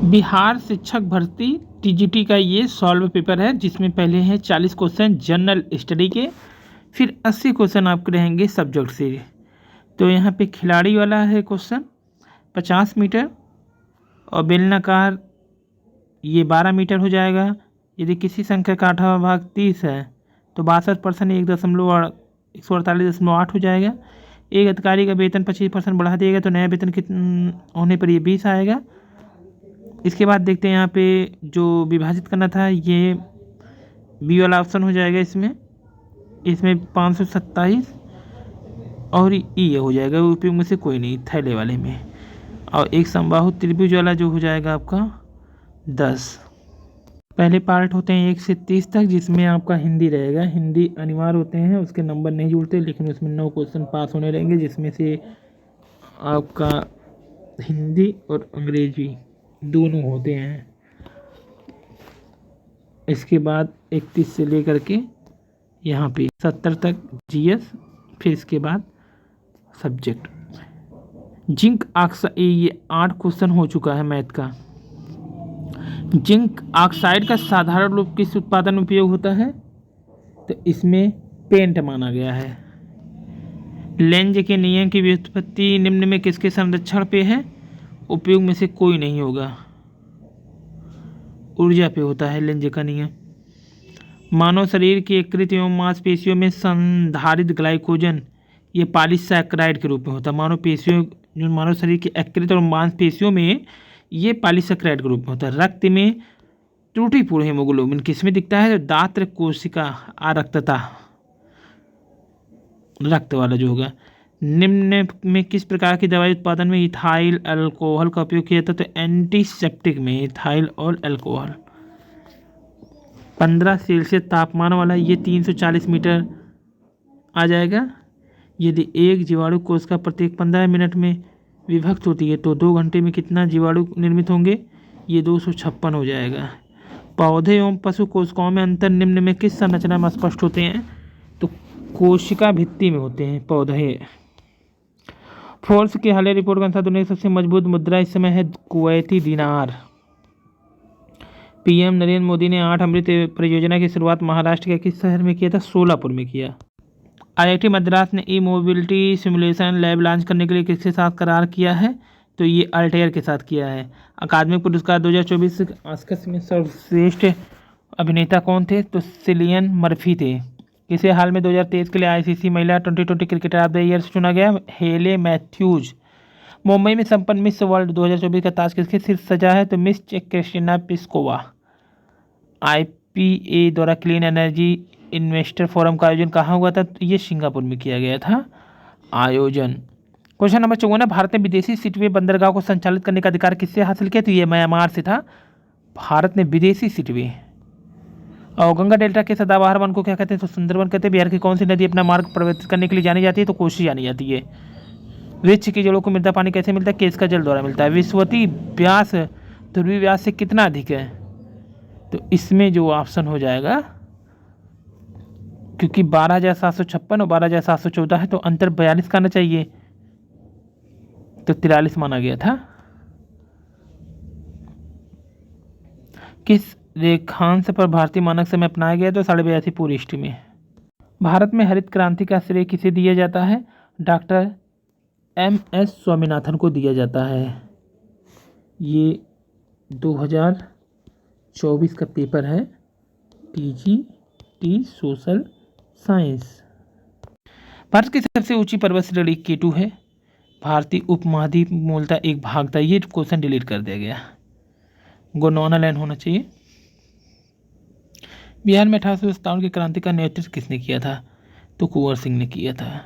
बिहार शिक्षक भर्ती टीजीटी का ये सॉल्व पेपर है, जिसमें पहले हैं 40 क्वेश्चन जनरल स्टडी के, फिर 80 क्वेश्चन आपके रहेंगे सब्जेक्ट से। तो यहाँ पे खिलाड़ी वाला है क्वेश्चन 50 मीटर और बेलनाकार ये 12 मीटर हो जाएगा। यदि किसी संख्या का 8वां भाग 30 है तो 62% 1.148 हो जाएगा। एक अधिकारी का वेतन 25% बढ़ा दिएगा तो नया वेतन होने पर ये 20 आएगा। इसके बाद देखते हैं यहाँ पे जो विभाजित करना था ये बी वाला ऑप्शन हो जाएगा। इसमें 527 और ये हो जाएगा उपयोग में से कोई नहीं थैले वाले में। और एक समबाहु त्रिभुज वाला जो हो जाएगा आपका 10। पहले पार्ट होते हैं 1 से 30 तक, जिसमें आपका हिंदी रहेगा। हिंदी अनिवार्य होते हैं, उसके नंबर नहीं जुड़ते, लेकिन उसमें 9 क्वेश्चन पास होने रहेंगे, जिसमें से आपका हिंदी और अंग्रेजी दोनों होते हैं। इसके बाद 31 से लेकर के यहाँ पे 70 तक जीएस, फिर इसके बाद सब्जेक्ट। जिंक ऑक्साइड, ये 8 क्वेश्चन हो चुका है मैथ का। जिंक ऑक्साइड का साधारण रूप किस उत्पादन में उपयोग होता है? तो इसमें पेंट माना गया है। लेंज के नियम की व्युत्पत्ति निम्न में किसके संरक्षण पे है? उपयोग में से कोई नहीं होगा, ऊर्जा पे होता है लेंज का नियम। मानव शरीर की यकृत एवं मांसपेशियों में संधारित ग्लाइकोजन ये पॉलीसैकेराइड के रूप में होता है। मानव शरीर की यकृत और मांसपेशियों में ये पॉलीसैकेराइड के रूप में होता है। रक्त में त्रुटिपूर्ण हीमोग्लोबिन किसमें दिखता है? दात्र कोशिका आरक्तता, रक्त वाला जो होगा। निम्न में किस प्रकार की दवाई उत्पादन में इथाइल अल्कोहल का उपयोग किया जाता है? तो एंटीसेप्टिक में इथाइल और अल्कोहल। 15 सेल्सियस तापमान वाला ये 340 मीटर आ जाएगा। यदि एक जीवाणु कोशिका प्रत्येक 15 मिनट में विभक्त होती है तो 2 घंटे में कितना जीवाणु निर्मित होंगे? ये 256 हो जाएगा। पौधे एवं पशु कोशिकाओं में अंतर निम्न में किस संरचना में स्पष्ट होते हैं? तो कोशिका भित्ति में होते हैं पौधे। फोर्ब्स की हालिया रिपोर्ट के अनुसार दुनिया की सबसे मजबूत मुद्रा इस समय है कुवैती दिनार। पीएम नरेंद्र मोदी ने 8 अमृत परियोजना की शुरुआत महाराष्ट्र के किस शहर में किया था? सोलापुर में किया। आईआईटी मद्रास ने ई मोबिलिटी सिमुलेशन लैब लॉन्च करने के लिए किसके साथ करार किया है? तो ये अल्टेयर के साथ किया है। अकादमिक पुरस्कार 2024 ऑस्कर्स में सर्वश्रेष्ठ अभिनेता कौन थे? तो सिलियन मर्फी थे। किसे हाल में 2023 के लिए आईसीसी महिला T20 cricketer of the year से चुना गया? हेले मैथ्यूज। मुंबई में संपन्न मिस वर्ल्ड 2024 का ताज किसके सिर सजा है? तो मिस क्रिस्टिना पिस्कोवा। आईपीए द्वारा क्लीन एनर्जी इन्वेस्टर फोरम का आयोजन कहाँ हुआ था? तो ये सिंगापुर में किया गया था आयोजन। क्वेश्चन नंबर 54, भारत ने विदेशी सिटवे बंदरगाह को संचालित करने का अधिकार किससे हासिल किया? तो ये म्यांमार से था। भारत ने विदेशी सिटवे। और गंगा डेल्टा के सदाबहार वन को क्या कहते हैं? तो सुंदरवन कहते हैं। बिहार की कौन सी नदी अपना मार्ग परिवर्तित करने के लिए जानी जाती है? तो कोसी जानी जाती है। वृक्ष की जड़ों को मृदा पानी कैसे मिलता है? केस का जल द्वारा मिलता है। विश्ववती व्यास ध्रुवीय व्यास से कितना अधिक है? तो इसमें जो ऑप्शन हो जाएगा, क्योंकि 12,756 और 12,714 है तो अंतर 42 का आना चाहिए, तो 43 माना गया था। किस रेखांश पर भारतीय मानक समय अपनाया गया? तो 82.5 पूर्व ईस्ट में। भारत में हरित क्रांति का श्रेय किसे दिया जाता है? डॉक्टर MS स्वामीनाथन को दिया जाता है। ये 2024 का पेपर है, TGT सोशल साइंस। भारत की सबसे ऊंची पर्वत श्रेणी K2 है। भारतीय उपमहाद्वीप मूलतः एक भाग था। ये क्वेश्चन डिलीट कर दिया गया, गोंडवाना लैंड होना चाहिए। बिहार में 1857 की क्रांति का नेतृत्व किसने किया था? तो कुंवर सिंह ने किया था।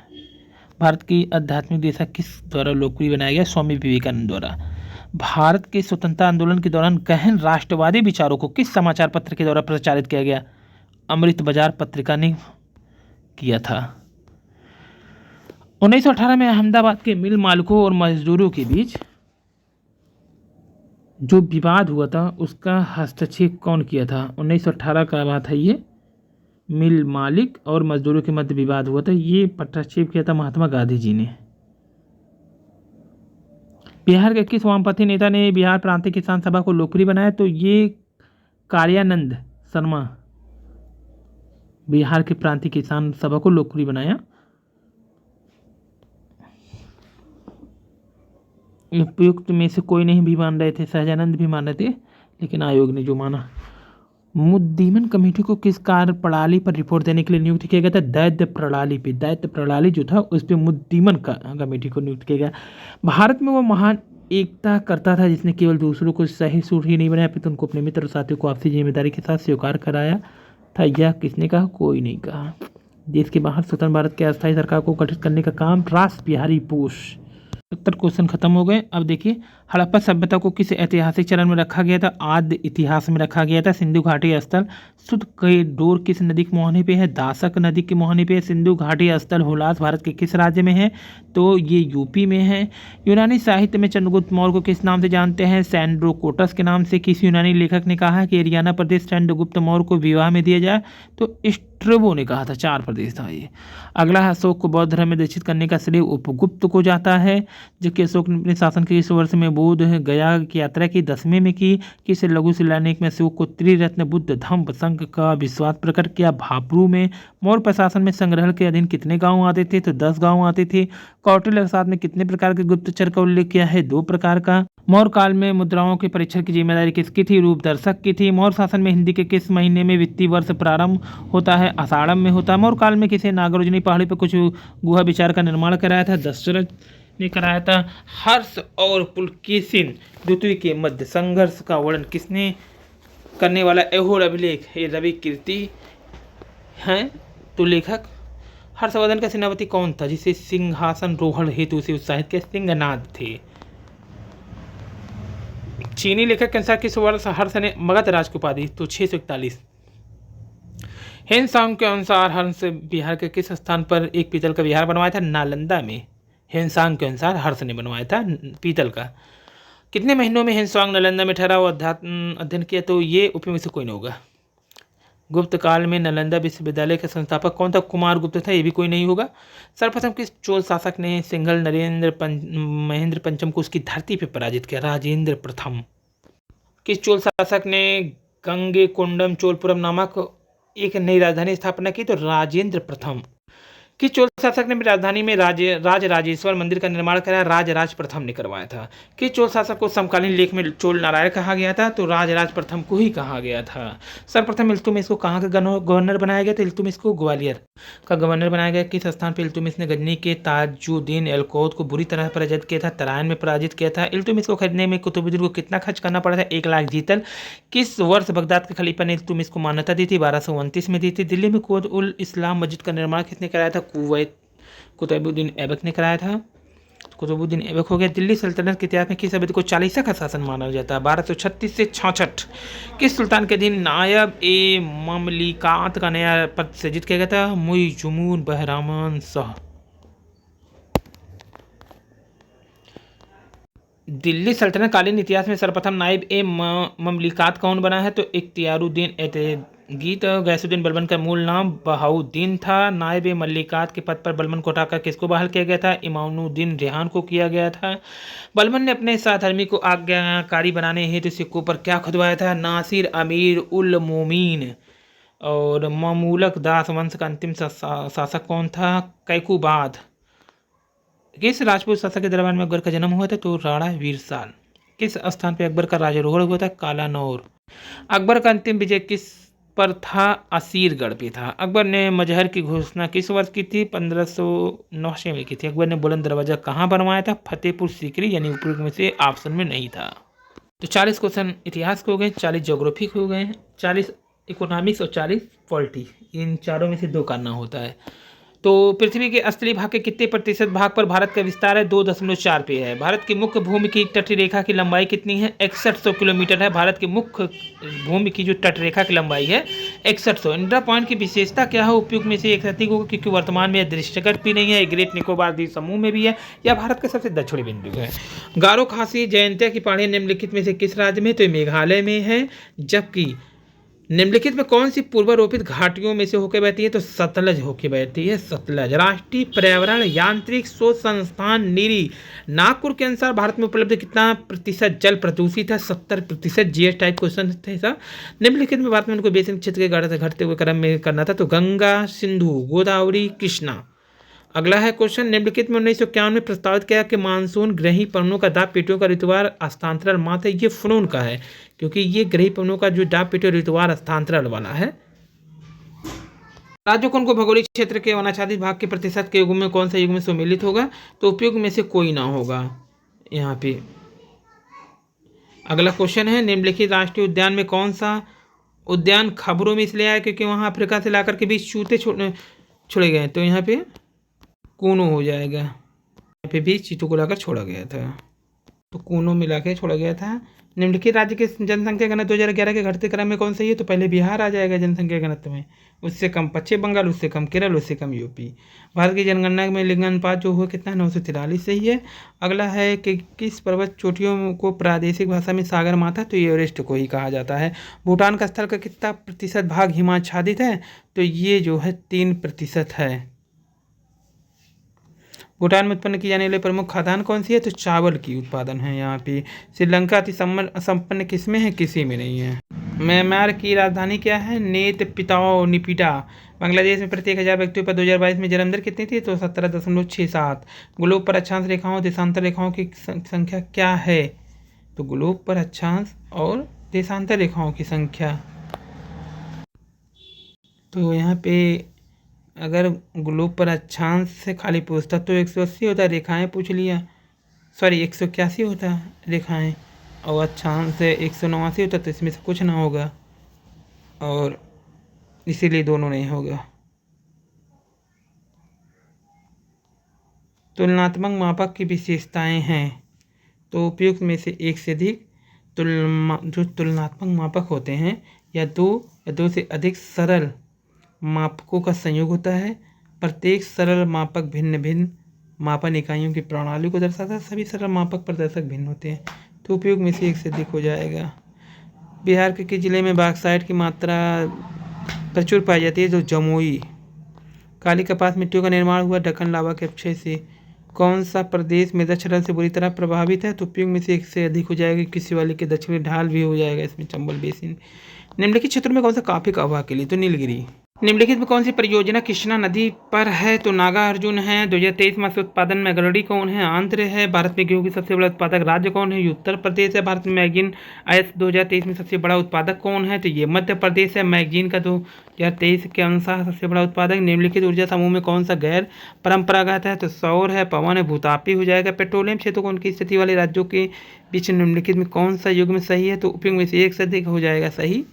भारत की आध्यात्मिक दिशा किस द्वारा लोकप्रिय बनाया गया? स्वामी विवेकानंद द्वारा। भारत के स्वतंत्रता आंदोलन के दौरान गहन राष्ट्रवादी विचारों को किस समाचार पत्र के द्वारा प्रचारित किया गया? अमृत बाजार पत्रिका ने किया था। 1918 में अहमदाबाद के मिल मालिकों और मजदूरों के बीच जो विवाद हुआ था उसका हस्तक्षेप कौन किया था? 1918 का बात है ये। मिल मालिक और मजदूरों के मध्य विवाद हुआ था, ये हस्तक्षेप किया था महात्मा गांधी जी ने। बिहार के किस वामपंथी नेता ने बिहार प्रांतीय किसान सभा को लोकप्रिय बनाया? तो ये कार्यानंद शर्मा बिहार के प्रांतीय किसान सभा को लोकप्रिय बनाया। उपयुक्त में से कोई नहीं भी मान रहे थे, सहजानंद भी मान रहे थे, लेकिन आयोग ने जो माना। मुद्दीमन कमेटी को किस कार्य प्रणाली पर रिपोर्ट देने के लिए नियुक्त किया गया था? दैत्य प्रणाली पे। दैत्य प्रणाली जो था उस पर मुद्दीमन कमेटी को नियुक्त किया गया। भारत में वो महान एकता करता था जिसने केवल दूसरों को सही सूट ही नहीं बनाया, फिर उनको अपने मित्र और साथियों को आपसी जिम्मेदारी के साथ स्वीकार कराया था। यह किसने कहा? कोई नहीं कहा। देश के बाहर स्वतंत्र भारत के अस्थायी सरकार को गठित करने का काम रास बिहारी बोस। 70 क्वेश्चन खत्म हो गए। अब देखिए, हड़प्पा सभ्यता को किस ऐतिहासिक चरण में रखा गया था? आद्य इतिहास में रखा गया था। सिंधु घाटी स्थल सुध के डोर किस नदी के मुहाने पे है? दासक नदी के मुहाने पे है। सिंधु घाटी स्थल हुलास भारत के किस राज्य में है? तो ये यूपी में है। यूनानी साहित्य में चंद्रगुप्त मौर्य को किस नाम से जानते हैं? सैंड्रोकोटस के नाम से। किस यूनानी लेखक ने कहा कि एरियाना प्रदेश चंद्रगुप्त मौर्य को विवाह में दिया जाए? तो स्ट्रेबो ने कहा था। 4 प्रदेश था ये। अगला है, अशोक को बौद्ध धर्म में दीक्षित करने का श्रेय उपगुप्त को जाता है, जबकि अशोक ने अपने शासन के इस वर्ष में बोध गया की यात्रा की 10वें में की। किस लघु शिलालेख में अशोक को त्रिरत्न बुद्ध धम्म संघ का विश्वास प्रकट किया? भापरू में। मौर्य प्रशासन में संग्रह के अधीन कितने गांव आते थे? तो 10 गांव आते थे। कौटिल्य अर्थशास्त्र में कितने प्रकार के गुप्तचर का उल्लेख किया है? 2 प्रकार का। मौर्य काल में मुद्राओं के परीक्षण की जिम्मेदारी किसकी थी? रूप दर्शक की थी। मौर्य शासन में हिंदी के किस महीने में वित्तीय वर्ष प्रारंभ होता है? आषाढ़ में होता है। मौर्य काल में किसी नागार्जुनी पहाड़ी पर कुछ गुहा विचार का निर्माण कराया था? दशरथ ने कराया था। हर्ष और पुलकेशिन द्वितीय के मध्य संघर्ष का वर्णन किसने करने वाला ऐहोल अभिलेख? ये रवि कीर्ति हैं। तो लेखक हर्षवर्धन का सेनापति कौन था जिसे सिंहासन रोहण हेतु से उत्साहित किया? सिंहनाद थे। चीनी लेखक के अनुसार किस वर्ष हर्ष ने मगध राज की उपाधि? तो 641। हेनसांग के अनुसार हर्ष बिहार के किस स्थान पर एक पीतल का विहार बनवाया था? नालंदा में। हेनसांग के अनुसार हर्ष ने बनवाया था पीतल का। कितने महीनों में हेनसांग नालंदा में ठहरा और अध्ययन किया? तो ये उपयोग में से कोई नहीं होगा। गुप्त काल में नालंदा विश्वविद्यालय का संस्थापक कौन था? कुमार गुप्त था। ये भी कोई नहीं होगा। सर्वप्रथम किस चोल शासक ने सिंघल महेंद्र पंचम को उसकी धरती पर पराजित किया? राजेंद्र प्रथम। किस चोल शासक ने गंगे कोंडम चोलपुरम नामक एक नई राजधानी स्थापना की? तो राजेंद्र प्रथम। किस चोल शासक ने राजधानी में राजराजेश्वर मंदिर का निर्माण कराया? राजराज प्रथम ने करवाया था। किस चोल शासक को समकालीन लेख में चोल नारायण कहा गया था? तो राजराज प्रथम को ही कहा गया था। सर्वप्रथम इल्तुतमिश को कहाँ का गवर्नर बनाया गया? तो इल्तुतमिश को ग्वालियर का गवर्नर बनाया गया। किस स्थान पर इल्तुतमिश ने गजनी के ताजुद्दीन एलकौद को बुरी तरह पराजित किया था? तराइन में पराजित किया था। इल्तुतमिश को खरीदने में कुतुबुद्दीन को कितना खर्च करना पड़ा था? 1 लाख जीतल। किस वर्ष बगदाद के खलीफा ने इल्तुतमिश को मान्यता दी थी? 1229 में दी थी। दिल्ली में कुवैत उल इस्लाम मस्जिद का निर्माण किसने कराया था? कुतुबुद्दीन ऐबक ने कराया था। कुतुबुद्दीन ऐबक हो गया। दिल्ली सल्तनत के इतिहास में किस अवधि को चालीसा का शासन माना जाता है? 1236 से 66। किस सुल्तान के अधीन नायब ए ममलिकात का नया पद सृजित किया गया था? मुइजुमुन बहरामान शाह। दिल्ली सल्तनत कालीन इतिहास में सर्वप्रथम नायब ए ममलिकात कौन बना है? तो इख्तियारुद्दीन गीत गैसुद्दीन बलबन का मूल नाम बहाउद्दीन था। नायब ए मल्लिकात के पद पर बलबन को हटाकर किसको बहाल किया गया था? इमामुद्दीन रेहान को किया गया था। बलबन ने अपने सहधर्मी को आज्ञाकारी बनाने हेतु सिक्कों पर क्या खुदवाया था? नासिर अमीर उल मोमीन। और मामूलक दास वंश का अंतिम शासक कौन था? कैकुबाद। किस राजपूत शासक के दरबार में अकबर का जन्म हुआ था? तो राणा वीरसाल। किस स्थान पर अकबर का राजारोहण हुआ था? कालानौर। अकबर का अंतिम विजय किस पर था? असीरगढ़ पे था। अकबर ने मजहर की घोषणा किस वर्ष की थी? 1589 में की थी। अकबर ने बुलंद दरवाजा कहाँ बनवाया था? फतेहपुर सीकरी, यानी उपयोग में से ऑप्शन में नहीं था। तो 40 क्वेश्चन इतिहास के हो गए, 40 ज्योग्राफी के हो गए, 40 इकोनॉमिक्स और 40 पॉलिटी। इन चारों में से 2 करना होता है। तो पृथ्वी के स्थलीय भाग के कितने प्रतिशत भाग पर भारत का विस्तार है? 2.4 पे है। भारत की मुख्य भूमि की तट रेखा की लंबाई कितनी है? 6100 किलोमीटर है। भारत की मुख्य भूमि की जो तट रेखा की लंबाई है 6100। इंदिरा पॉइंट की विशेषता क्या है? उपयोग में से एक प्रतीक होगा, क्योंकि वर्तमान में दृष्टिगत भी नहीं है, ग्रेट निकोबार द्वीप समूह में भी है, या भारत का सबसे दक्षिणी बिंदु है। गारो खासी जयंतिया की पहाड़ी निम्नलिखित में से किस राज्य में? तो मेघालय में है। जबकि निम्नलिखित में कौन सी पूर्वारोपित घाटियों में से होकर बहती है? तो सतलज होकर बहती है, सतलज। राष्ट्रीय पर्यावरण यांत्रिक शोध संस्थान नीरी नागपुर के अनुसार भारत में उपलब्ध कितना प्रतिशत जल प्रदूषित है? 70%। जीएस टाइप क्वेश्चन थे सब। निम्नलिखित में भारत में उनको बेसिन क्षेत्र के घटते हुए क्रम में करना था, तो गंगा, सिंधु, गोदावरी, कृष्णा। अगला है क्वेश्चन, निम्नलिखित में 1951 में प्रस्तावित किया कि मानसून ग्रही पवनों का दाब पेटियों का ऋतुवार हस्तांतरण मात्र ये फ्लोन का है, क्योंकि ये ग्रही पवनों का जो दाब पेटियों ऋतुवार हस्तांतरण वाला है। राज्यों को उनको भौगोलिक क्षेत्र के वनाच्छादित भाग के प्रतिशत के युग में कौन सा युग में सम्मिलित होगा? तो उपयुक्त में से कोई ना होगा यहाँ पे। अगला क्वेश्चन है, निम्नलिखित राष्ट्रीय उद्यान में कौन सा उद्यान खबरों में इसलिए आया क्योंकि वहाँ अफ्रीका से लाकर के बीच चूते छोड़े गए? तो यहाँ पे कूनो हो जाएगा। यहाँ पे भी चीतों को लाकर छोड़ा गया था, तो कूनो मिला के छोड़ा गया था। निम्नलिखित राज्य के जनसंख्या घनत्व 2011 के घटते क्रम में कौन सही है? तो पहले बिहार आ जाएगा जनसंख्या घनत्व में, उससे कम पश्चिम बंगाल, उससे कम केरल, उससे कम यूपी। भारत की जनगणना में लिंग अनुपात जो हुआ कितना है? 943 सही है। अगला है कि किस पर्वत चोटियों को प्रादेशिक भाषा में सागर माथा? तो एवरेस्ट को ही कहा जाता है। भूटान का स्थल का कितना प्रतिशत भाग हिमाच्छादित है? तो ये जो है 3% है। भूटान में उत्पन्न की जाने वाली प्रमुख खाद्यान्न कौन सी है? तो चावल की उत्पादन है यहाँ पे। श्रीलंका अति संपन्न किसमें है? किसी में नहीं है। म्यांमार की राजधानी क्या है? नेतपिताओ निपिटा। बांग्लादेश में प्रत्येक 1000 व्यक्तियों पर 2022 में जन्म दर कितनी थी? तो 17.67। ग्लोब पर अक्षांश रेखाओं देशांतर रेखाओं की संख्या क्या है? तो ग्लोब पर अक्षांश और देशांतर रेखाओं की संख्या, तो यहाँ पे अगर ग्लोब पर अक्षांश से खाली पूछता तो 180 होता, रेखाएं पूछ लिया, सॉरी 181 होता रेखाएं, और अक्षांश से 189 होता, तो इसमें से कुछ ना होगा, और इसीलिए दोनों नहीं होगा। तुलनात्मक मापक की विशेषताएं हैं, तो उपयुक्त में से एक से अधिक जो तुलनात्मक मापक होते हैं या दो से अधिक सरल मापकों का संयोग होता है। प्रत्येक सरल मापक भिन्न भिन्न मापन इकाइयों की प्रणाली को दर्शाता है। सभी सरल मापक प्रदर्शक भिन्न होते हैं, तो उपयोग में से एक से अधिक हो जाएगा। बिहार के किस जिले में बॉक्साइट की मात्रा प्रचुर पाई जाती है? तो जमुई। काली कपास मिट्टियों का निर्माण हुआ दक्कन लावा के अक्षय से। कौन सा प्रदेश मृदा क्षरण से बुरी तरह प्रभावित है? तो उपयोग में से एक से अधिक हो जाएगा। किसी वाले के दक्षिणी ढाल भी हो जाएगा इसमें, चंबल बेसिन। निम्नलिखित क्षेत्रों में कौन सा कॉफी का उगाव के लिए? तो नीलगिरी। निम्नलिखित में कौन सी परियोजना कृष्णा नदी पर है? तो नागा अर्जुन है। 2023 मत्स्य उत्पादन में अग्रणी कौन है? आंध्र है। भारत में गेहूं की सबसे बड़ा उत्पादक राज्य कौन है? उत्तर प्रदेश है। भारत में मैगजीन आईएस 2023 में सबसे बड़ा उत्पादक कौन है? तो ये मध्य प्रदेश है। मैगजीन का 2023 के अनुसार सबसे बड़ा उत्पादक। निम्नलिखित ऊर्जा समूह में कौन सा गैर परंपरागत है? तो सौर है, पवन है, भूतापी हो जाएगा। पेट्रोलियम क्षेत्र को उनकी स्थिति वाले राज्यों के बीच निम्नलिखित में कौन सा युग में सही है? तो उपयुक्त में से एक से अधिक हो जाएगा सही।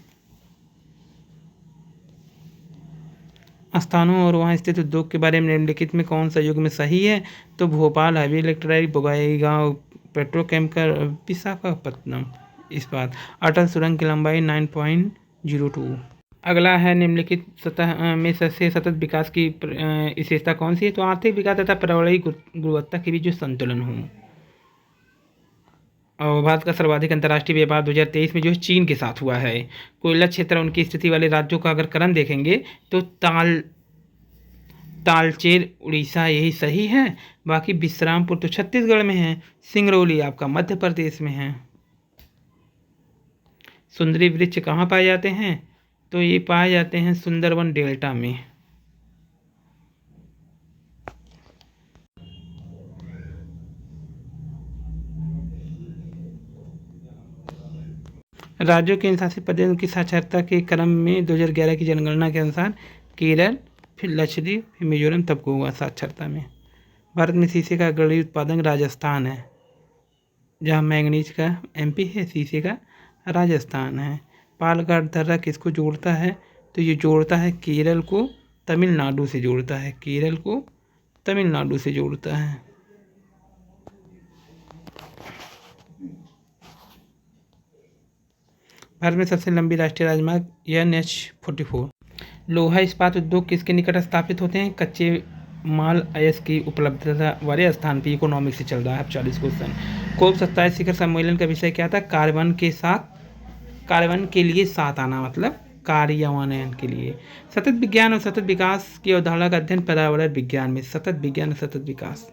स्थानों और वहाँ स्थित उद्योग के बारे में निम्नलिखित में कौन सा युग में सही है? तो भोपाल, हैवी इलेक्ट्राइक, बोगाईगांव पेट्रोकेमिकल, विशाखापत्तनम इस्पात। अटल सुरंग की लंबाई 9.02। अगला है, निम्नलिखित सतह में सबसे सतत विकास की विशेषता कौन सी है? तो आर्थिक विकास तथा पर्यावरणीय गुणवत्ता के बीच जो संतुलन हो। और भारत का सर्वाधिक अंतर्राष्ट्रीय व्यापार 2023 में जो है चीन के साथ हुआ है। कोयला क्षेत्र उनकी स्थिति वाले राज्यों का अगर क्रम देखेंगे तो तालचेर उड़ीसा यही सही है। बाकी विश्रामपुर तो छत्तीसगढ़ में है। सिंगरौली आपका मध्य प्रदेश में है। सुंदरी वृक्ष कहाँ पाए जाते हैं? तो ये पाए जाते हैं सुंदरवन डेल्टा में। राज्यों के शासित प्रदेशों की साक्षरता के क्रम में 2011 की जनगणना के अनुसार केरल, फिर लक्षद्वीप, फिर मिजोरम तब को हुआ साक्षरता में। भारत में शीशे का अग्रणी उत्पादक राजस्थान है, जहाँ मैंगनीज का एमपी है, शीशे का राजस्थान है। पालघाट दर्रा किसको जोड़ता है? तो ये जोड़ता है केरल को तमिलनाडु से जोड़ता है, केरल को तमिलनाडु से जोड़ता है। भारत में सबसे लंबी राष्ट्रीय राजमार्ग NH-44। लोहा इस्पात उद्योग किसके निकट स्थापित होते हैं? कच्चे माल अयस्क की उपलब्धता वाले स्थान पर। इकोनॉमिक से चल रहा है। 40 क्वेश्चन। कोप 27 शिखर सम्मेलन का विषय क्या था? कार्बन के लिए साथ आना, मतलब कार्यान्वयन के लिए। सतत विज्ञान और सतत विकास की अवधारणा का अध्ययन पर्यावरण विज्ञान में। सतत विज्ञान और सतत विकास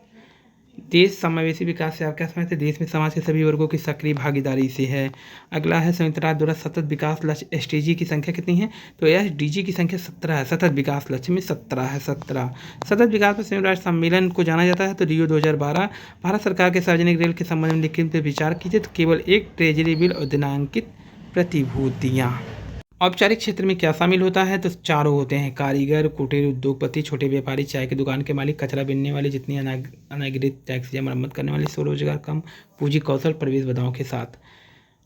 देश समावेशी विकास से आप क्या समझते हैं? देश में समाज के सभी वर्गों की सक्रिय भागीदारी से है। अगला है संयुक्त राष्ट्र द्वारा सतत विकास लक्ष्य एसडीजी की संख्या कितनी है? तो एसडीजी की संख्या 17 है। सतत विकास लक्ष्य में 17 है। 17 सतत विकास पर संयुक्त राष्ट्र सम्मेलन को जाना जाता है तो रियो 2012। भारत सरकार के सार्वजनिक रेल के संबंध में लिखित विचार कीजिए तो केवल एक ट्रेजरी बिल और दिनांकित प्रतिभूतियाँ। औपचारिक क्षेत्र में क्या शामिल होता है? तो चारों होते हैं, कारीगर, कुटीर उद्योगपति, छोटे व्यापारी, चाय की दुकान के मालिक, कचरा बीनने वाले, जितनी अनागृहित टैक्स या मरम्मत करने वाले, स्वरोजगार, कम पूंजी कौशल, प्रवेश बाधाओं के साथ।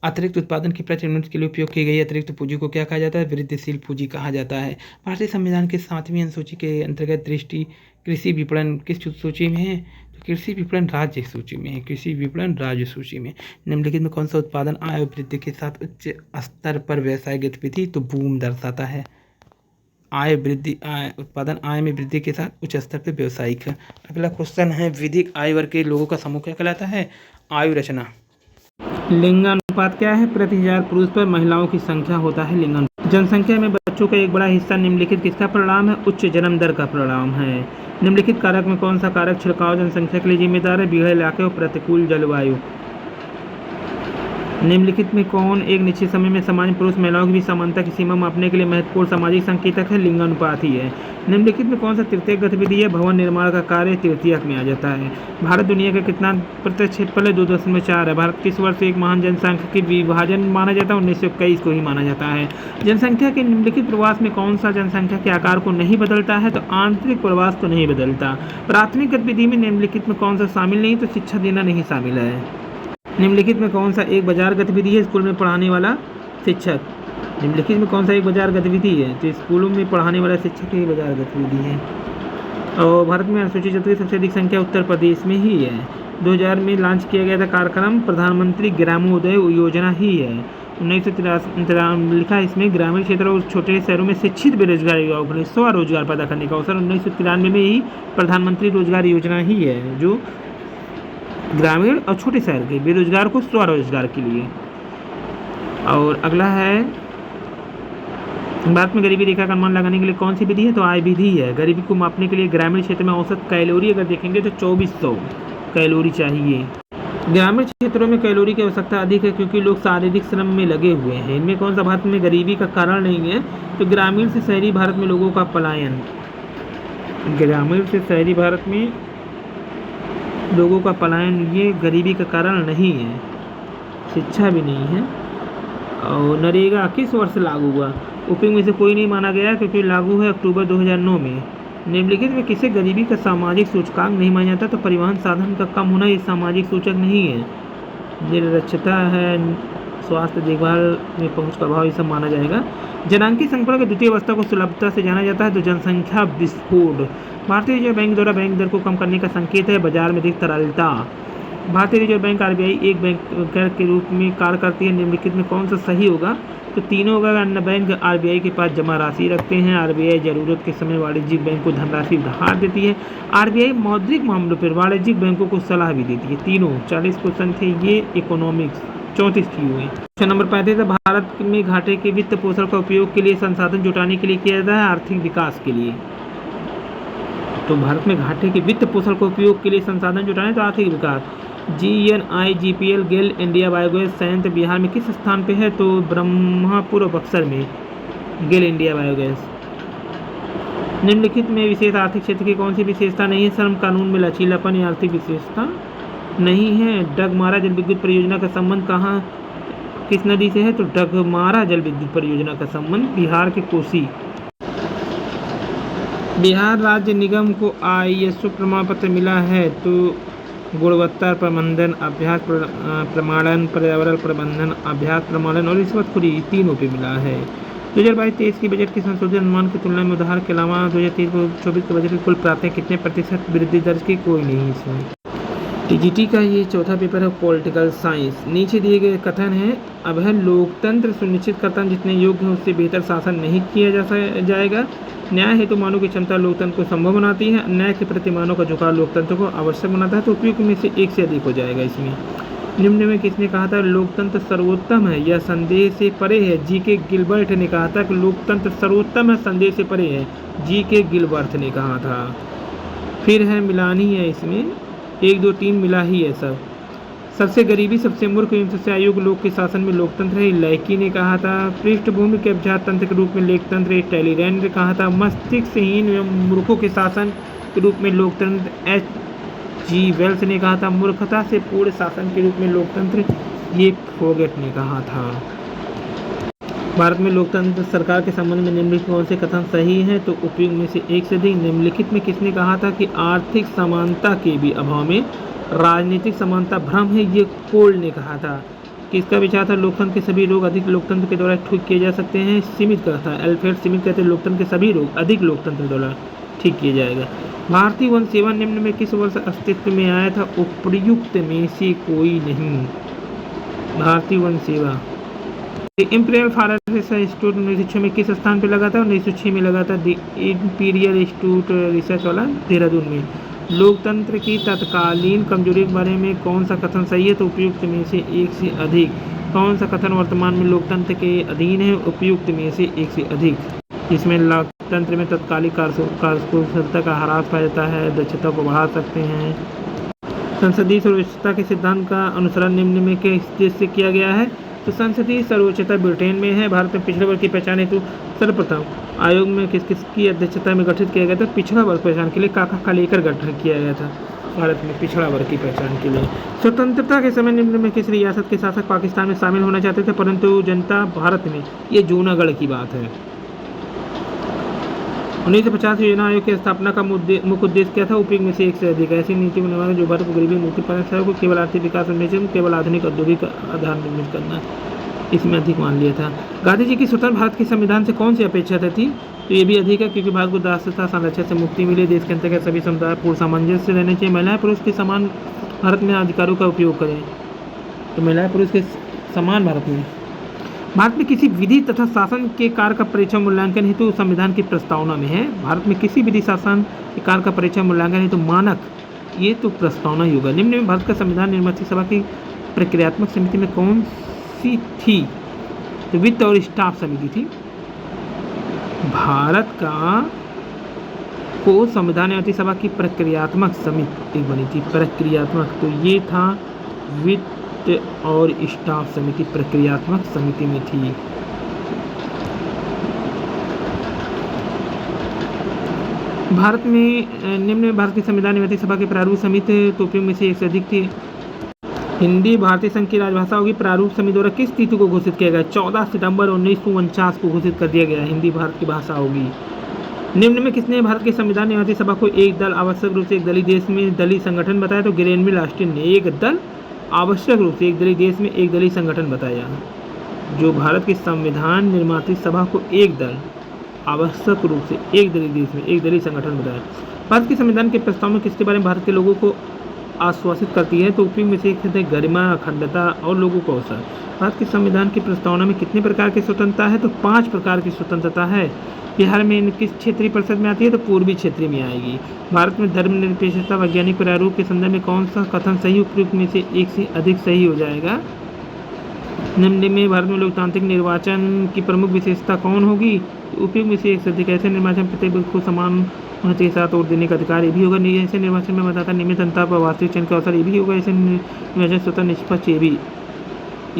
अतिरिक्त उत्पादन की प्रति यूनिट के लिए उपयोग की गई अतिरिक्त पूंजी को क्या कहा जाता है? वृद्धिशील पूंजी कहा जाता है। भारतीय संविधान के 7वीं अनुसूची के अंतर्गत दृष्टि कृषि विपणन किस सूची में है? तो कृषि विपणन राज्य सूची में है। कृषि विपणन राज्य सूची में। निम्नलिखित में कौन सा उत्पादन आय वृद्धि के साथ उच्च स्तर पर व्यवसाय गतिविधि तो बूम दर्शाता है? आय वृद्धि, उत्पादन आय में वृद्धि के साथ उच्च स्तर पर व्यवसायिक। अगला क्वेश्चन है विधिक आयु वर्ग के लोगों का समूह क्या कहलाता है? आयु रचना। लिंगानुपात क्या है? प्रति 1000 पुरुष पर महिलाओं की संख्या होता है लिंगानुपात। जनसंख्या में बच्चों का एक बड़ा हिस्सा निम्नलिखित किसका परिणाम है? उच्च जन्म दर का परिणाम है। निम्नलिखित कारक में कौन सा कारक छिड़काव जनसंख्या के लिए जिम्मेदार है? बिगड़े इलाके और प्रतिकूल जलवायु। निम्नलिखित में कौन एक निश्चित समय में समाज में पुरुष महिलाओं की भी समानता की सीमा मापने के लिए महत्वपूर्ण सामाजिक संकेतक है? लिंगानुपात ही है। निम्नलिखित में कौन सा तृतीयक गतिविधि है? भवन निर्माण का कार्य तृतीयक में आ जाता है। भारत दुनिया का कितना प्रतिशत क्षेत्रफल है? 2.4 है। भारत किस वर्ष एक महान जनसंख्या की विभाजन माना जाता है? 1921 को ही माना जाता है। जनसंख्या के निम्नलिखित प्रवास में कौन सा जनसंख्या के आकार को नहीं बदलता है? तो आंतरिक प्रवास तो नहीं बदलता। प्राथमिक गतिविधि में निम्नलिखित में कौन सा शामिल नहीं? तो शिक्षा देना नहीं शामिल है। निम्नलिखित में कौन सा एक बाजार गतिविधि है? स्कूल में पढ़ाने वाला शिक्षक। निम्नलिखित में कौन सा एक बाजार गतिविधि है? तो स्कूलों में पढ़ाने वाला शिक्षक की बाजार गतिविधि है। और भारत में अनुसूचित जाति की सबसे अधिक संख्या उत्तर प्रदेश में ही है। 2000 में लॉन्च किया गया था कार्यक्रम प्रधानमंत्री ग्रामोदय योजना ही है। 1993 लिखा इसमें ग्रामीण क्षेत्रों और छोटे शहरों में शिक्षित बेरोजगार युवाओं को स्वरोजगार पैदा करने का अवसर 1993 में ही प्रधानमंत्री रोजगार योजना ही है, जो ग्रामीण और छोटे शहर के बेरोजगार को स्वरोजगार के लिए। और अगला है भारत में गरीबी रेखा का अनुमान लगाने के लिए कौन सी विधि है? तो आय विधि है। गरीबी को मापने के लिए ग्रामीण क्षेत्र में औसत कैलोरी अगर देखेंगे तो 2400 कैलोरी चाहिए। ग्रामीण क्षेत्रों में कैलोरी की आवश्यकता अधिक है क्योंकि लोग शारीरिक श्रम में लगे हुए हैं। इनमें कौन सा भारत में गरीबी का कारण नहीं है? तो ग्रामीण से शहरी भारत में लोगों का पलायन। ग्रामीण से शहरी भारत में लोगों का पलायन ये गरीबी का कारण नहीं है, शिक्षा भी नहीं है। और नरेगा किस वर्ष लागू हुआ? उपयोग में से कोई नहीं माना गया क्योंकि लागू है अक्टूबर 2009 में। निम्नलिखित में किसे गरीबी का सामाजिक सूचकांक नहीं माना जाता? तो परिवहन साधन का कम होना ये सामाजिक सूचक नहीं है। निरक्षरता है, स्वास्थ्य देखभाल में पहुंच का अभाव, ये सब माना जाएगा। जनांकीय संक्रमण की द्वितीय अवस्था को सुलभता से जाना जाता है तो जनसंख्या विस्फोट। भारतीय रिजर्व बैंक द्वारा बैंक दर को कम करने का संकेत है बाजार में अधिक तरलता। भारतीय रिजर्व बैंक आरबीआई एक बैंक के रूप में कार्य करती है। निम्नलिखित में कौन सा सही होगा? तो तीनों होगा। अन्य बैंक आरबीआई के पास जमा राशि रखते हैं। आरबीआई जरूरत के समय वाणिज्यिक बैंक को धनराशि उधार देती है। आरबीआई मौद्रिक मामलों पर वाणिज्यिक बैंकों को सलाह भी देती है। तीनों 40 क्वेश्चन थे ये इकोनॉमिक्स 34 की हुई। क्वेश्चन नंबर 35 भारत में घाटे के वित्त पोषण का उपयोग के लिए संसाधन जुटाने के लिए किया जाता है आर्थिक विकास के लिए। तो भारत में घाटे के वित्त पोषण का उपयोग के लिए संसाधन जुटाने तो आर्थिक विकास। GNIGPL गेल इंडिया बायोगैस संयंत्र बिहार में किस स्थान पे है? तो ब्रह्मपुर और बक्सर में गेल इंडिया बायोगैस। निम्नलिखित में विशेष आर्थिक क्षेत्र की कौन सी विशेषता नहीं है? श्रम कानून में लचीलापन या आर्थिक विशेषता नहीं है। डगमारा जल विद्युत परियोजना का संबंध कहाँ किस नदी से है? तो डगमारा जल विद्युत परियोजना का संबंध बिहार के कोसी। बिहार राज्य निगम को ISO प्रमाण पत्र मिला है तो गुणवत्ता प्रबंधन, अभ्यास प्रमाणन, पर्यावरण प्रबंधन, अभ्यास प्रमाणन और रिश्वतखोरी तीनों पे मिला है। 2022-23 की बजट के संशोधित अनुमान की तुलना में उधार के अलावा 2023-24 के बजट की कुल प्राप्तियां कितने प्रतिशत वृद्धि दर्ज की? कोई नहीं इसमें। टीजीटी का ये चौथा पेपर है पॉलिटिकल साइंस। नीचे दिए गए कथन है अब है लोकतंत्र सुनिश्चित करता जितने योग्य हैं उससे बेहतर शासन नहीं किया जाएगा। न्याय हेतु मानव की क्षमता लोकतंत्र को संभव बनाती है। न्याय के प्रति मानव का झुकाव लोकतंत्र को आवश्यक बनाता है। तो उपयोग में से एक से अधिक हो जाएगा इसमें। निम्न में किसने कहा था लोकतंत्र सर्वोत्तम है या संदेह से परे है? जी.के. गिलबर्ट ने कहा था कि लोकतंत्र सर्वोत्तम है, संदेह से परे है। जी.के. गिलबर्ट ने कहा था। फिर है मिलानी है, इसमें 1 2 3 मिला ही है सब। सबसे गरीबी, सबसे मूर्ख एवं सबसे अयोग्य लोक के शासन में लोकतंत्र है, लैकी ने कहा था। पृष्ठभूमि के अभिजात तंत्र के रूप में लोकतंत्र, टैलीरैंड ने कहा था। मस्तिष्कहीन एवं मूर्खों के शासन के रूप में लोकतंत्र, H.G. वेल्स ने कहा था। मूर्खता से पूर्ण शासन के रूप में लोकतंत्र, ये फोगेट ने कहा था। भारत में लोकतंत्र सरकार के संबंध में निम्नलिखित कौन से कथन सही हैं? तो उपयुक्त में से एक से अधिक। निम्नलिखित में किसने कहा था कि आर्थिक समानता के भी अभाव में राजनीतिक समानता भ्रम है? ये कोल ने कहा था। किसका विचार था? लोकतंत्र के सभी रोग अधिक लोकतंत्र के द्वारा ठीक किए जा सकते हैं, सीमित कहा था। एल्फ्रेड स्मिथ कहते हैं लोकतंत्र के सभी रोग अधिक लोकतंत्र द्वारा ठीक किया जाएगा। भारतीय वन सेवा निम्न में किस वर्ष अस्तित्व में आया था? उपर्युक्त में से कोई नहीं। भारतीय वन सेवा इंपीरियल फॉरेस्ट इंस्टीट्यूट 1906 में किस स्थान पर लगा था? 1906 में लगा था इंपीरियल इंस्टीट्यूट रिसर्च वाला, देहरादून में। लोकतंत्र की तत्कालीन कमजोरी के बारे में कौन सा कथन सही है? तो उपयुक्त में से एक से अधिक। कौन सा कथन वर्तमान में लोकतंत्र के अधीन है? उपयुक्त में से एक से अधिक। इसमें लोकतंत्र में तत्कालिक कार्यकुशलता का ह्रास पाया जाता है, दक्षता को बढ़ा सकते हैं। संसदीय सर्वोच्चता के सिद्धांत का अनुसरण निम्न में किस देश से किया गया है? तो संसदीय सर्वोच्चता ब्रिटेन में है। भारत में पिछड़े वर्ग की पहचान हेतु सर्वप्रथम आयोग में किसकी अध्यक्षता में गठित किया गया था? पिछड़ा वर्ग पहचान के लिए काका का लेकर गठन किया गया था भारत में पिछड़ा वर्ग की पहचान के लिए। स्वतंत्रता के समय निम्न में किस रियासत के शासक पाकिस्तान में शामिल होना चाहते थे परंतु जनता भारत में? ये जूनागढ़ की बात है। 1950 योजना आयोग की स्थापना का मुख्य उद्देश्य क्या था? उपयोग में से एक से अधिक। ऐसी नीति बनवाना जो भारत को गरीबी मुक्ति पाने को केवल आर्थिक विकास उन्नयन, केवल आधुनिक औद्योगिक आधार निर्मित करना, इसमें अधिक मान लिया था। गांधी जी की स्वतंत्र भारत के संविधान से कौन सी अपेक्षा थी? तो ये भी अधिक है क्योंकि भारत को दासता संरक्षण से मुक्ति मिले, देश के अंतर्गत सभी समुदाय पूर्ण सामंजस्य रहने चाहिए, महिलाएं पुरुष के समान भारत में अधिकारों का उपयोग करें। तो महिलाएं पुरुष के समान भारत में किसी विधि तथा शासन के कार्य का परीक्षा मूल्यांकन हेतु संविधान की प्रस्तावना में है। भारत में किसी विधि शासन के कार्य का परीक्षा मूल्यांकन हेतु मानक, ये तो प्रस्तावना ही होगा। निम्न में भारत का संविधान निर्माण सभा की प्रक्रियात्मक समिति में कौन सी थी? तो वित्त और स्टाफ समिति थी। भारत का को संविधान निर्माण सभा की प्रक्रियात्मक समिति बनी थी, प्रक्रियात्मक, तो ये था वित्त और स्टाफ समिति प्रक्रियात्मक समिति में थी। भारत में निम्न में भारत की संविधान निर्माण सभा के प्रारूप समिति टोपियों में से एक से अधिक थी। हिंदी भारतीय संघ की राजभाषा होगी। प्रारूप समिति द्वारा किस तिथि को घोषित किया गया? 14 सितंबर 1949 को घोषित कर दिया गया। हिंदी भारत की भाषा होगी। निम्न में किसने भारत के संविधान निर्माण सभा को एक दल आवश्यक रूप से एक दलीय देश में दलीय संगठन बताया? तो ग्रेनविल ऑस्टिन ने एक दल आवश्यक रूप से एक दलीय देश में एक दलीय संगठन बताया। जो भारत की संविधान निर्माण सभा को एक दल आवश्यक रूप से एक दलीय देश में एक दलीय संगठन बताया। भारत के संविधान के प्रस्ताव में किसके बारे में भारत के लोगों को आश्वासित करती है? तो उपयोग में से एक है गरिमा, अखंडता और लोगों को अवसर। भारत के संविधान की प्रस्तावना में कितने प्रकार की स्वतंत्रता है? तो 5 प्रकार की स्वतंत्रता है। बिहार में किस क्षेत्रीय परिषद में आती है? तो पूर्वी क्षेत्रीय में आएगी। भारत में धर्मनिरपेक्षता वैज्ञानिक प्रारूप के संदर्भ में कौन सा कथन सही? उपयुक्त में से एक से अधिक सही हो जाएगा। निम्न में भारत में लोकतांत्रिक निर्वाचन की प्रमुख विशेषता कौन होगी? उपयुक्त में से एक से अधिक। ऐसे निर्वाचन प्रत्येक व्यक्ति को समान महत्व के साथ वोट देने का अधिकार ये भी होगा। ऐसे निर्वाचन में मतदाता नियमित अंतर पर वास्तविक चयन का अवसर ये भी होगा। ऐसे निर्वाचन स्वतंत्र निष्पक्ष ये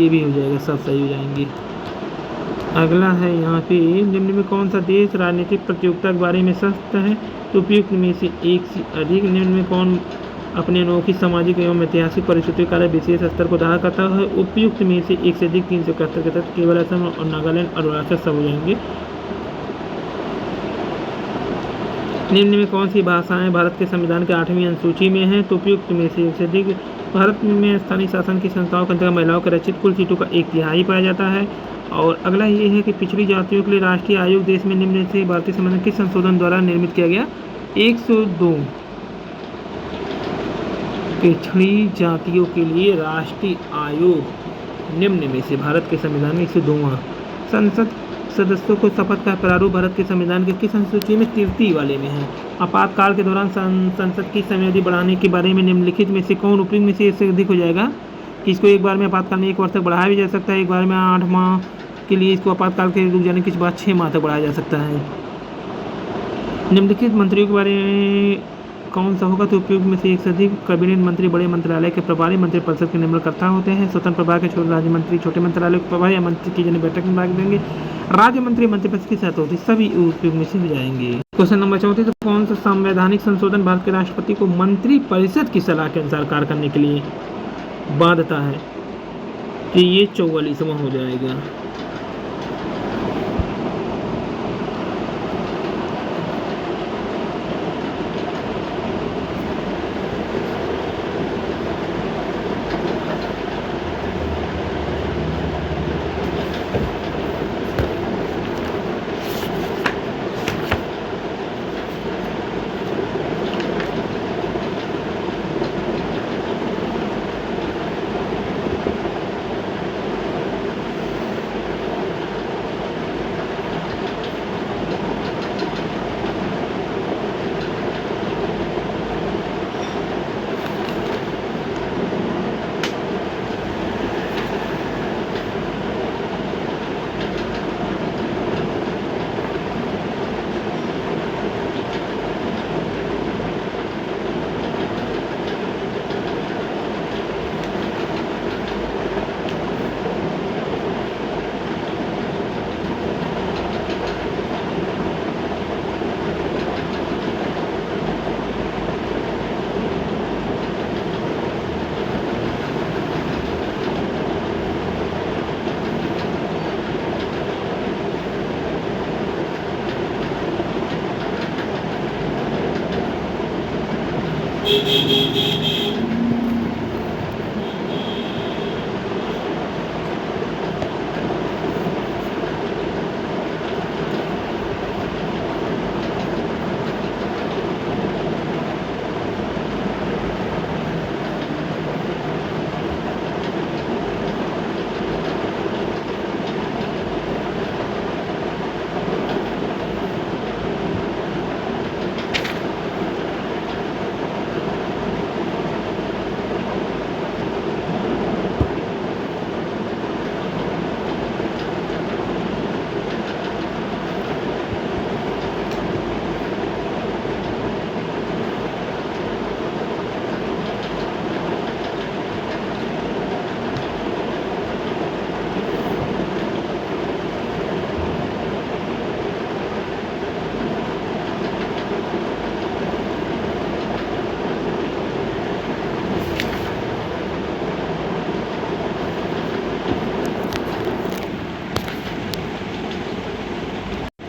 भी हो जाएगा, सब सही हो जाएंगे। अगला है यहाँ पे निम्न में कौन सा देश राजनीतिक प्रतियोगिता के बारे में सख्त है? तो उपयुक्त में से एक से अधिक। निम्न में कौन अपने अनोखी सामाजिक एवं ऐतिहासिक परिस्थितियों के कारण विशेष स्तर को धारण करता है? उपयुक्त में से एक से अधिक। 371 के तहत केवल असम और नागालैंड और अरुणाचल सब हो जाएंगे। निम्न में कौन सी भाषाएं भारत के संविधान के 8वीं अनुसूची में हैं? तो उपयुक्त में से एक से अधिक। भारत में स्थानीय शासन की संस्थाओं के अंतर्गत महिलाओं के रचित कुल सीटों का 1/3 पाया जाता है। और अगला ये है कि पिछड़ी जातियों के लिए राष्ट्रीय आयोग देश में निम्न से भारतीय संविधान किस संशोधन द्वारा निर्मित किया गया? 102। पिछड़ी जातियों के लिए राष्ट्रीय आयोग निम्न में से भारत के संविधान में 102वां। संसद सदस्यों को शपथ का प्रारूप भारत के संविधान के किस अनुसूची में? 33 वाले में है। आपातकाल के दौरान संसद की समयावधि बढ़ाने के बारे में निम्नलिखित में से कौन उपयुक्त में से इससे अधिक हो जाएगा? इसको एक बार में आपातकाल में 1 वर्ष तक बढ़ाया भी जा सकता है, एक बार में 8 माह के लिए इसको आपातकाल के रुक जाने के बाद 6 माह तक बढ़ाया जा सकता है। निम्नलिखित मंत्रियों के बारे में कौन सा होगा? तो उपयुक्त में से एक से अधिक कैबिनेट मंत्री बड़े मंत्रालय के प्रभारी मंत्रिपरिषद के निम्नकर्ता होते हैं। स्वतंत्र प्रभार के छोटे राज्य मंत्री छोटे मंत्रालय के प्रभारी या मंत्री की जन बैठक में भाग देंगे। राज्य मंत्री मंत्रिपरिषद की सहायता होती, सभी उपयुक्त में से हो जाएंगे। क्वेश्चन नंबर 34, कौन सा संवैधानिक संशोधन भारत के राष्ट्रपति को मंत्रिपरिषद की सलाह के अनुसार कार्य करने के लिए बाध्यता है? तो ये 44वां हो जाएगा।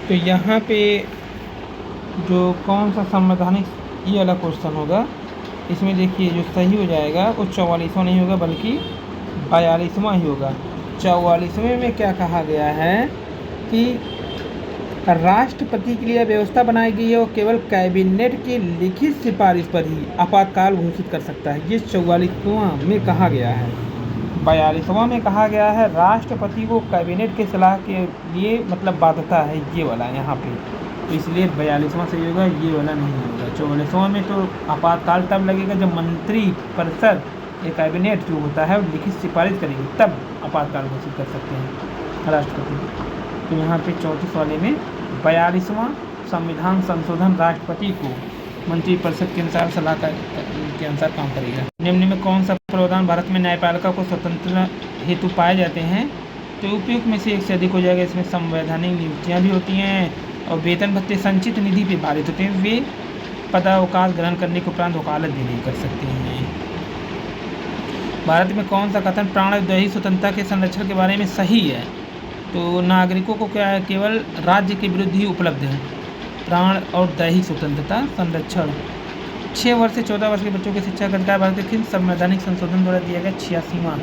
तो यहाँ पे जो कौन सा संवैधानिक, ये वाला क्वेश्चन होगा, इसमें देखिए जो सही हो जाएगा वो 44वां नहीं होगा बल्कि 42वां ही होगा। 44वें में क्या कहा गया है कि राष्ट्रपति के लिए व्यवस्था बनाई गई है और केवल कैबिनेट की लिखित सिफारिश पर ही आपातकाल घोषित कर सकता है, ये 44वां में कहा गया है। 42वां में कहा गया है राष्ट्रपति को कैबिनेट की सलाह के लिए मतलब बाध्यता है, ये वाला यहाँ पे, तो इसलिए 42वां सही होगा, ये वाला नहीं होगा। 44वां में तो आपातकाल तब लगेगा जब मंत्रिपरिषद या कैबिनेट जो होता है वो लिखित सिफारिश करेगी, तब आपातकाल घोषित कर सकते हैं राष्ट्रपति। तो यहाँ पे 34 वाले में 42वां संविधान संशोधन राष्ट्रपति को मंत्रिपरिषद के अनुसार सलाह के अनुसार काम करेगा। निम्न में कौन सा प्रावधान भारत में न्यायपालिका को स्वतंत्र हेतु पाए जाते हैं? तो उपयुक्त में से एक से अधिक हो जाएगा। इसमें संवैधानिक नियुक्तियाँ भी होती हैं और वेतन भत्ते संचित निधि पे पारित होते हैं। वे पदावकाश ग्रहण करने के उपरांत वकालत भी नहीं कर सकते हैं। भारत में कौन सा कथन प्राण और दैहिक स्वतंत्रता के संरक्षण के बारे में सही है? तो नागरिकों को क्या है, केवल राज्य के विरुद्ध ही उपलब्ध है प्राण और दैहिक स्वतंत्रता संरक्षण। 6 वर्ष से 14 वर्ष के बच्चों की शिक्षा का अधिकार भारत के संवैधानिक संशोधन द्वारा दिया गया 86वां।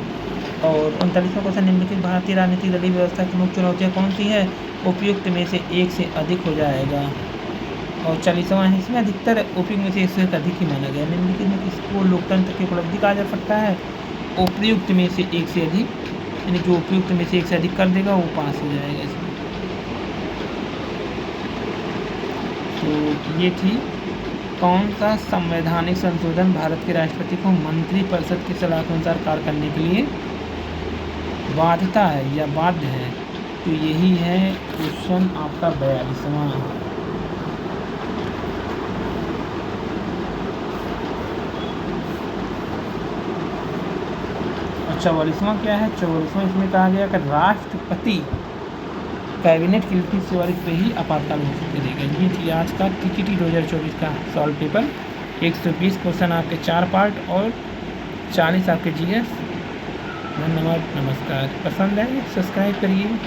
और 39वां क्वेश्चन, निम्नलिखित भारतीय राजनीतिक दलीय व्यवस्था की मुख्य चुनौतियाँ कौन सी है? उपयुक्त में से एक से अधिक हो जाएगा। और 40वां है, इसमें अधिकतर उपयुक्त में से एक से अधिक ही माना गया। निम्नलिखित में किसको लोकतंत्र की उपलब्धि कहा जा सकता है? उपयुक्त में से एक से अधिक, यानी जो उपयुक्त में से एक से अधिक कर देगा वो पास हो जाएगा इसमें। तो ये थी कौन सा संवैधानिक संशोधन भारत के राष्ट्रपति को मंत्रिपरिषद की सलाह के अनुसार कार्य करने के लिए बाध्यता है या बाध्य है? तो यही है क्वेश्चन आपका 42वां। और 44वां क्या है? 44वां इसमें कहा गया कि राष्ट्रपति कैबिनेट की सिफारिश पे ही आपातकाल घोषित करेगा। ये थी आज का टीटीटी 2024 का सॉल्व पेपर। 120 क्वेश्चन आपके 4 पार्ट और 40 आपके जीएस। धन्यवाद, नमस्कार। पसंद है सब्सक्राइब करिए।